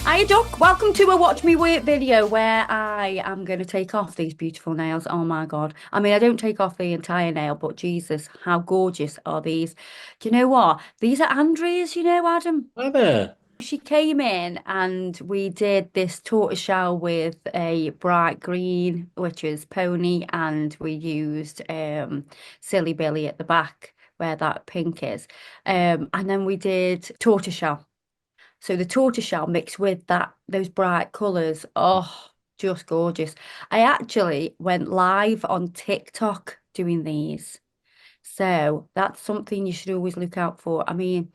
Hiya Duck, welcome to a Watch Me Work video where I am going to take off these beautiful nails. Oh my God. I mean, I don't take off the entire nail, but Jesus, how gorgeous are these? Do you know what? These are Andrea's, Adam. Hi there. She came in and we did this tortoiseshell with a bright green, which is pony, and we used Silly Billy at the back where that pink is. And then we did tortoiseshell. So the tortoiseshell mixed with those bright colours. Oh, just gorgeous. I actually went live on TikTok doing these. So that's something you should always look out for. I mean,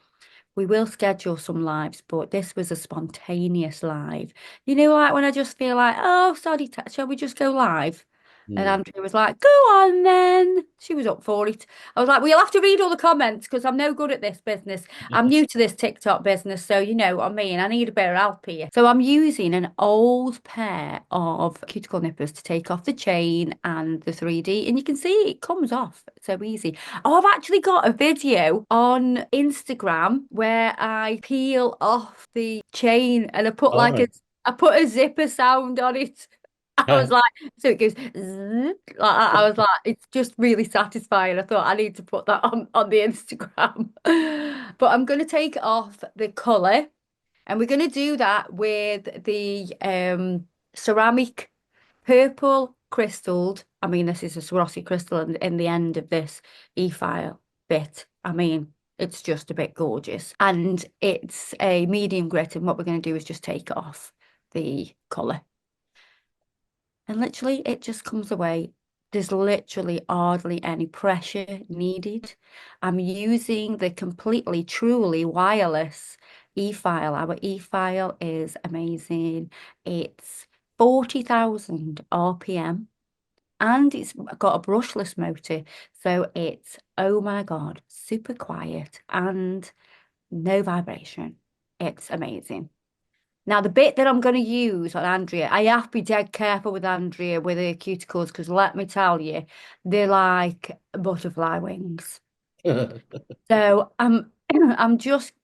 we will schedule some lives, but this was a spontaneous live. Like when I just feel like, oh, sorry, shall we just go live? And Hmm. Andrea was like, go on then. She was up for it. I was like, well, you'll have to read all the comments because I'm no good at this business. I'm new to this TikTok business. So, you know what I mean? I need a bit of help here. So, I'm using an old pair of cuticle nippers to take off the chain and the 3D. And you can see it comes off so easy. Oh, I've actually got a video on Instagram where I peel off the chain and All right. I put a zipper sound on it. I was like, so it goes zzz, like that. I was like, it's just really satisfying. I thought I need to put that on the Instagram. But I'm going to take off the colour and we're going to do that with the ceramic purple crystalled. I mean, this is a Swarovski crystal in the end of this e-file bit. I mean, it's just a bit gorgeous. And it's a medium grit. And what we're going to do is just take off the colour. And literally, it just comes away. There's literally hardly any pressure needed. I'm using the completely, truly wireless e-file. Our e-file is amazing. It's 40,000 RPM and it's got a brushless motor. So it's, oh my God, super quiet and no vibration. It's amazing. Now, the bit that I'm going to use on Andrea, I have to be dead careful with Andrea with her cuticles because let me tell you, they're like butterfly wings. So I'm I'm just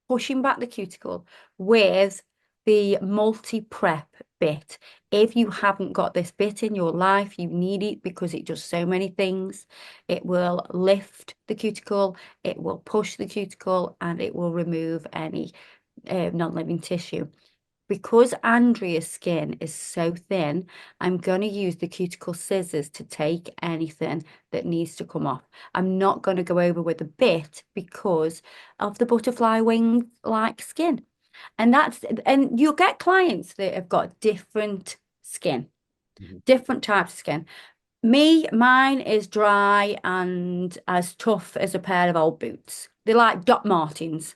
pushing back the cuticle with the multi-prep bit. If you haven't got this bit in your life, you need it because it does so many things. It will lift the cuticle, it will push the cuticle, and it will remove any non-living tissue. Because Andrea's skin is so thin, I'm going to use the cuticle scissors to take anything that needs to come off. I'm not going to go over with a bit because of the butterfly wing like skin. And you'll get clients that have got different skin, different types of skin. Mine is dry and as tough as a pair of old boots. They're like Doc Martens.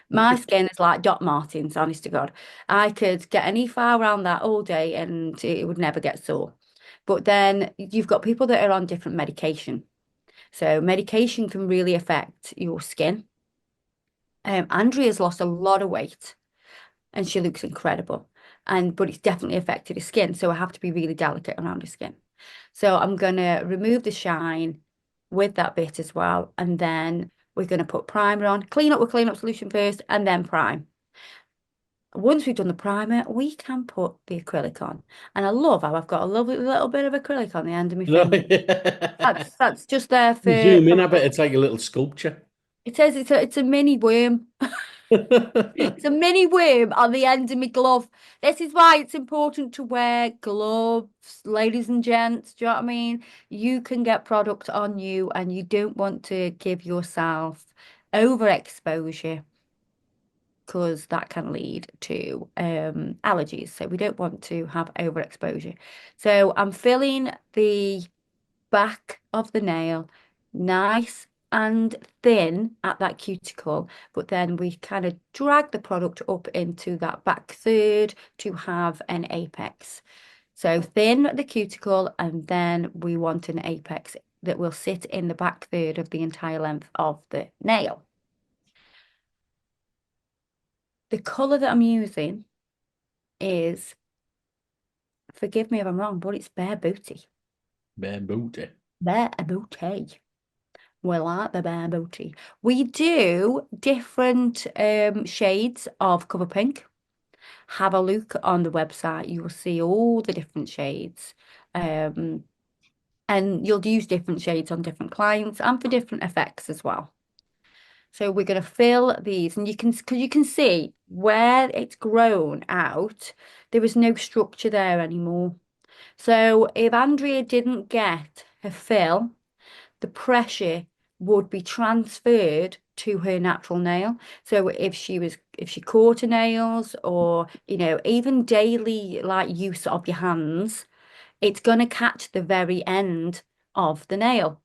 My skin is like Doc Martens, honest to God. I could get any file around that all day and it would never get sore. But then you've got people that are on different medication. So medication can really affect your skin. Andrea's lost a lot of weight and she looks incredible. But it's definitely affected her skin. So I have to be really delicate around her skin. So I'm gonna remove the shine with that bit as well. And then we're gonna put primer on, clean up with clean up solution first, and then prime. Once we've done the primer, we can put the acrylic on. And I love how I've got a lovely little bit of acrylic on the end of my No, finger. That's just there zoom in. for I bet it's like a little sculpture. it says it's a mini worm. It's a mini worm on the end of my glove. This is why it's important to wear gloves, ladies and gents. Do you know what I mean? You can get product on you and you don't want to give yourself overexposure because that can lead to allergies. So we don't want to have overexposure. So I'm filling the back of the nail nice and thin at that cuticle, but then we kind of drag the product up into that back third to have an apex. So thin at the cuticle, and then we want an apex that will sit in the back third of the entire length of the nail. The colour that I'm using is, forgive me if I'm wrong, but it's bare booty. Bare booty. Bare booty. We like the bare booty. We do different shades of cover pink. have a look on the website. You will see all the different shades. Um, and you'll use different shades on different clients and for different effects as well. So we're going to fill these, and because you can see where it's grown out, there was no structure there anymore. So if Andrea didn't get her fill, the pressure would be transferred to her natural nail. So if she caught her nails or, even daily like use of your hands, it's going to catch the very end of the nail.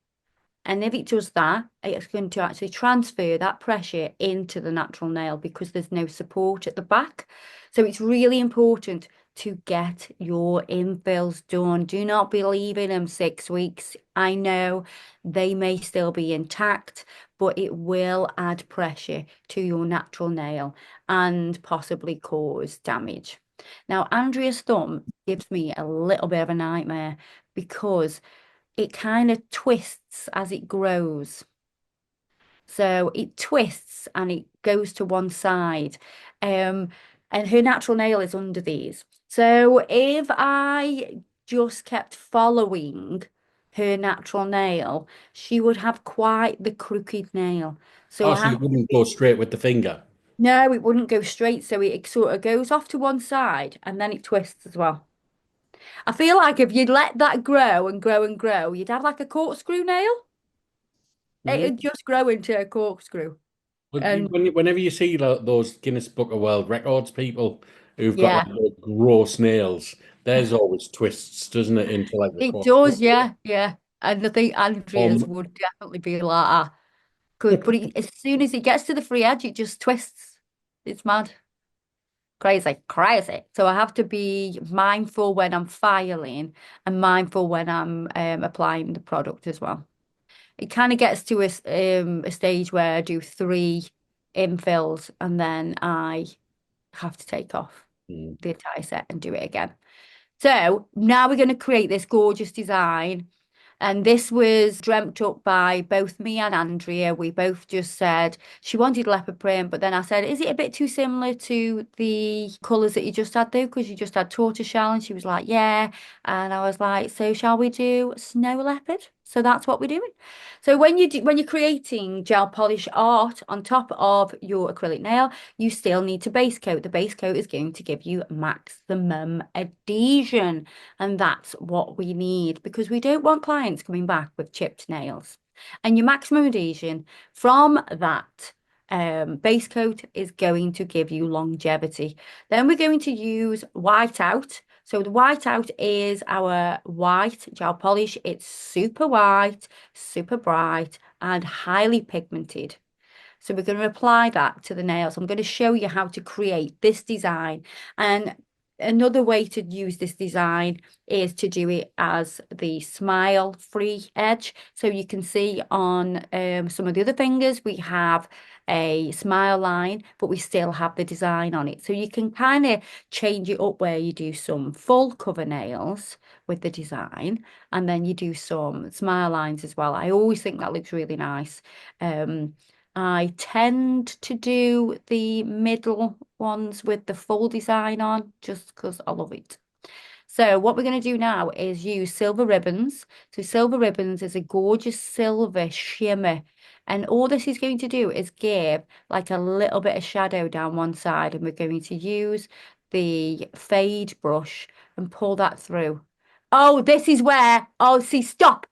And if it does that, it's going to actually transfer that pressure into the natural nail because there's no support at the back. So it's really important to get your infills done. Do not be leaving them 6 weeks. I know they may still be intact, but it will add pressure to your natural nail and possibly cause damage. Now, Andrea's thumb gives me a little bit of a nightmare because it kind of twists as it grows. So it twists and it goes to one side. Um, and her natural nail is under these. So if I just kept following her natural nail, she would have quite the crooked nail. So Oh, I so you have, wouldn't go straight with the finger. no, it wouldn't go straight. So it sort of goes off to one side and then it twists as well. I feel like if you'd let that grow and grow and grow, you'd have like a corkscrew nail. Yeah. It'd just grow into a corkscrew. But And whenever you see those Guinness Book of World Records people who've got like yeah, those gross nails, there's always twists, doesn't it, into like the it corner. does. Yeah, yeah. And I think Andrea's Um, would definitely be like that. Good. But as soon as it gets to the free edge, it just twists. It's mad. Crazy, crazy. So I have to be mindful when I'm filing and mindful when I'm applying the product as well. It kind of gets to a stage where I do three infills and then I have to take off mm, the entire set and do it again. So now we're going to create this gorgeous design. And this was dreamt up by both me and Andrea. We both just said she wanted leopard print, but then I said, is it a bit too similar to the colours that you just had though? Because you just had tortoiseshell. And she was like, yeah. And I was like, so shall we do snow leopard? So that's what we're doing. So when you're creating gel polish art on top of your acrylic nail, you still need to base coat. The base coat is going to give you maximum adhesion. And that's what we need because we don't want clients coming back with chipped nails. And your maximum adhesion from that base coat is going to give you longevity. Then we're going to use whiteout. So the whiteout is our white gel polish. It's super white, super bright, and highly pigmented. So we're going to apply that to the nails. I'm going to show you how to create this design. And another way to use this design is to do it as the smile free edge. So you can see on some of the other fingers, we have a smile line, but we still have the design on it. So you can kind of change it up where you do some full cover nails with the design, and then you do some smile lines as well. I always think that looks really nice. I tend to do the middle ones with the full design on just because I love it. So what we're going to do now is use silver ribbons. So silver ribbons is a gorgeous silver shimmer. And all this is going to do is give like a little bit of shadow down one side. And we're going to use the fade brush and pull that through. Oh, this is where, oh, see, stop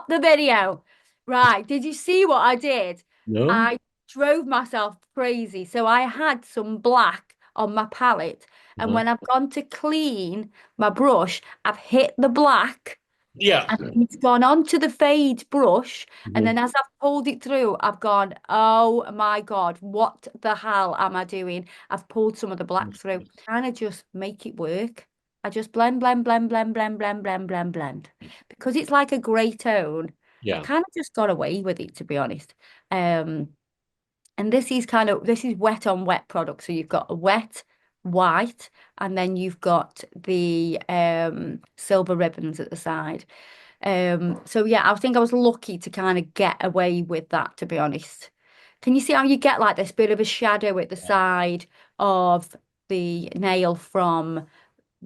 the video. Right, did you see what I did? no? I drove myself crazy. So I had some black on my palette. And Uh, when I've gone to clean my brush, I've hit the black yeah. and it's gone onto the fade brush. And Mhm. then as I've pulled it through, I've gone, oh my God, what the hell am I doing? I've pulled some of the black through. Kind of just make it work. I just blend, blend, blend, blend, blend, blend, blend, blend, blend. Because it's like a grey tone. I Yeah. kind of just got away with it, to be honest. Um, and this is wet on wet product. So you've got a wet white and then you've got the silver ribbons at the side. So yeah, I think I was lucky to kind of get away with that, to be honest. Can you see how you get like this bit of a shadow at the side of the nail from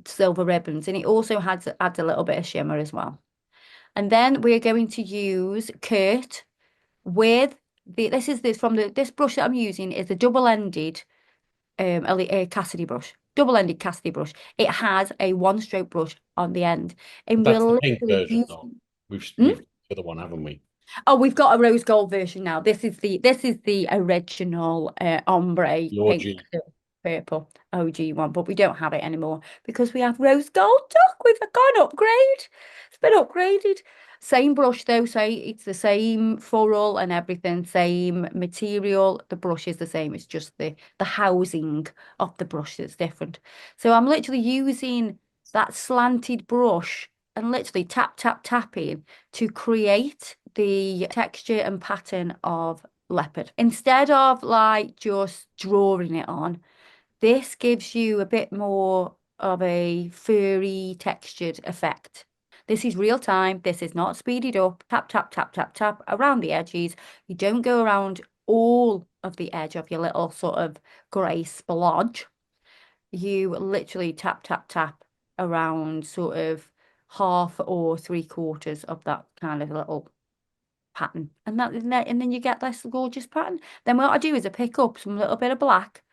Silver Ribbons, and it also adds a little bit of shimmer as well. And then we're going to use Kurt with this from this brush that I'm using is a double-ended Cassidy brush. Double-ended Cassidy brush. It has a one-stroke brush on the end. But And that's the we're pink literally version, though. using. Hmm? We've the other one, haven't we? Oh, we've got a rose gold version now. This is the original ombre The pink OG. purple OG one, but we don't have it anymore because we have rose gold duck. We've got an upgrade. It's been upgraded. Same brush though, so it's the same furrow and everything, same material. The brush is the same. It's just the housing of the brush that's different. So I'm literally using that slanted brush and literally tap, tap, tapping to create the texture and pattern of leopard. Instead of like just drawing it on, this gives you a bit more of a furry textured effect. This is real time. This is not speeded up. Tap, tap, tap, tap, tap around the edges. You don't go around all of the edge of your little sort of grey splodge. You literally tap, tap, tap around sort of half or three-quarters of that kind of little pattern. And then you get this gorgeous pattern. Then what I do is I pick up some little bit of black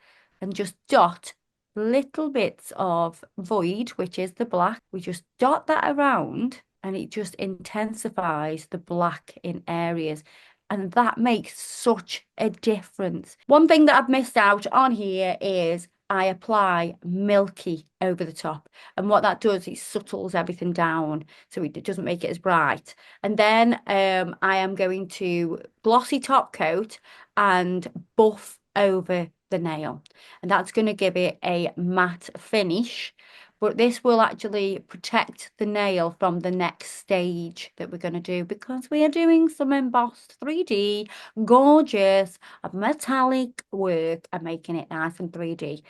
and just dot little bits of void, which is the black. We just dot that around and it just intensifies the black in areas. And that makes such a difference. One thing that I've missed out on here is I apply Milky over the top. And what that does, it subtles everything down so it doesn't make it as bright. And then I am going to glossy top coat and buff over the nail. And that's going to give it a matte finish. But this will actually protect the nail from the next stage that we're going to do because we are doing some embossed 3D, gorgeous, metallic work and making it nice and 3D.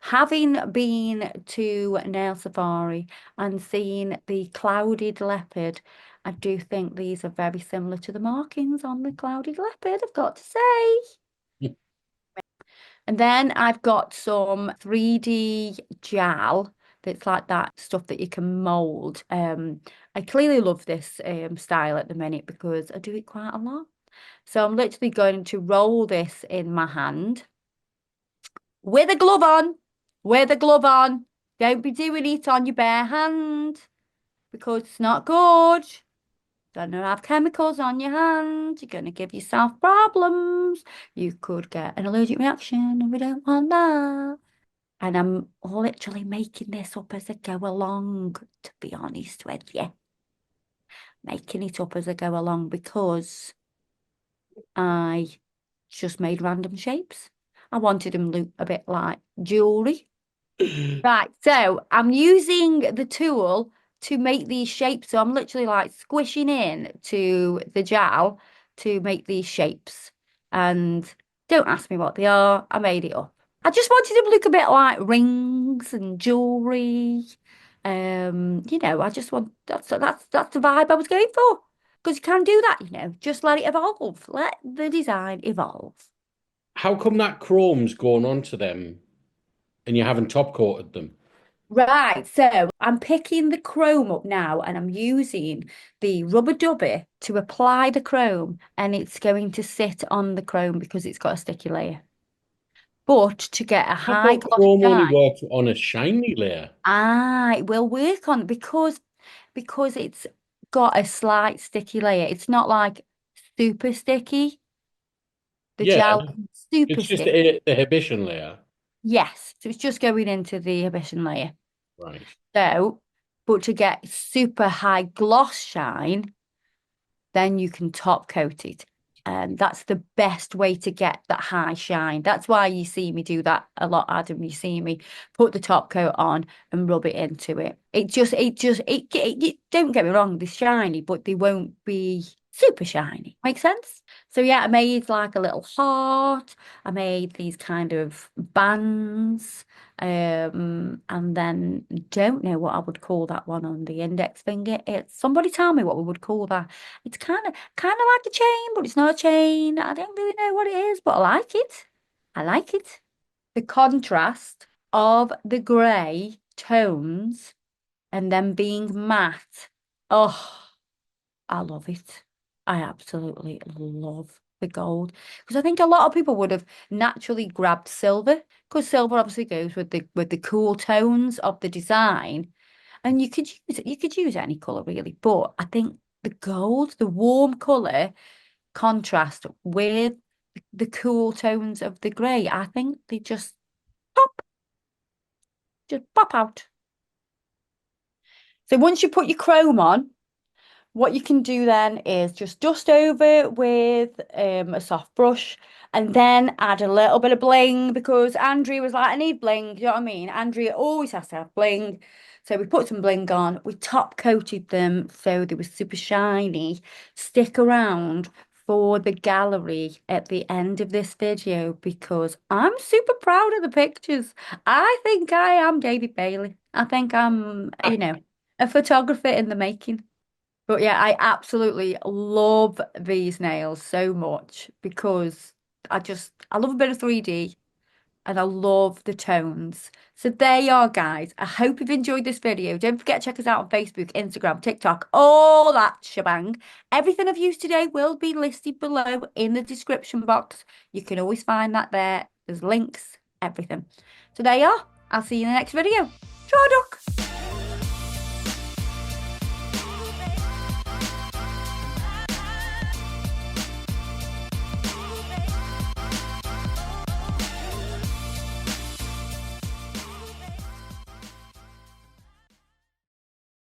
Having been to Nail Safari and seen the clouded leopard, I do think these are very similar to the markings on the clouded leopard, I've got to say. And then I've got some 3D gel that's like that stuff that you can mold. I clearly love this style at the minute because I do it quite a lot. So I'm literally going to roll this in my hand with a glove on, with a glove on. Don't be doing it on your bare hand because it's not good. Gonna have chemicals on your hand. You're gonna give yourself problems. You could get an allergic reaction, and we don't want that. And I'm literally making this up as I go along, to be honest with you. Making it up as I go along because I just made random shapes. I wanted them to look a bit like jewelry. Right, so I'm using the tool to make these shapes. So I'm literally like squishing in to the gel to make these shapes. And don't ask me what they are. I made it up. I just wanted them to look a bit like rings and jewelry. I just want that's the vibe I was going for. Because you can do that, just let it evolve. Let the design evolve. How come that chrome's going onto them and you haven't top coated them? Right, so I'm picking the chrome up now and I'm using the rubber dubby to apply the chrome and it's going to sit on the chrome because it's got a sticky layer. But to get a I high thought gloss chrome only shine, works on a shiny layer. it will work on because it's got a slight sticky layer. It's not like super sticky. The Yeah, gel is super it's just sticky. the inhibition layer. Yes, so it's just going into the inhibition layer. Right. So, but to get super high gloss shine, then you can top coat it. And that's the best way to get that high shine. That's why you see me do that a lot, Adam. You see me put the top coat on and rub it into it. Don't get me wrong, they're shiny, but they won't be super shiny. Make sense? So yeah, I made like a little heart. I made these kind of bands. And then don't know what I would call that one on the index finger. It's somebody tell me what we would call that. It's kind of like a chain, but it's not a chain. I don't really know what it is, but I like it. I like it. The contrast of the grey tones and then being matte. Oh, I love it. I absolutely love the gold because I think a lot of people would have naturally grabbed silver because silver obviously goes with the cool tones of the design, and you could use any color really, but I think the gold, the warm color contrast with the cool tones of the grey. I think they pop, just pop out. So once you put your chrome on, what you can do then is just dust over with a soft brush and then add a little bit of bling because Andrea was like, I need bling. You know what I mean? Andrea always has to have bling. So we put some bling on. We top coated them so they were super shiny. Stick around for the gallery at the end of this video because I'm super proud of the pictures. I think I am David Bailey. I think I'm, a photographer in the making. But yeah, I absolutely love these nails so much because I love a bit of 3D and I love the tones. So there you are, guys. I hope you've enjoyed this video. Don't forget to check us out on Facebook, Instagram, TikTok, all that shebang. Everything I've used today will be listed below in the description box. You can always find that there. There's links, everything. So there you are. I'll see you in the next video. Ciao, Duck.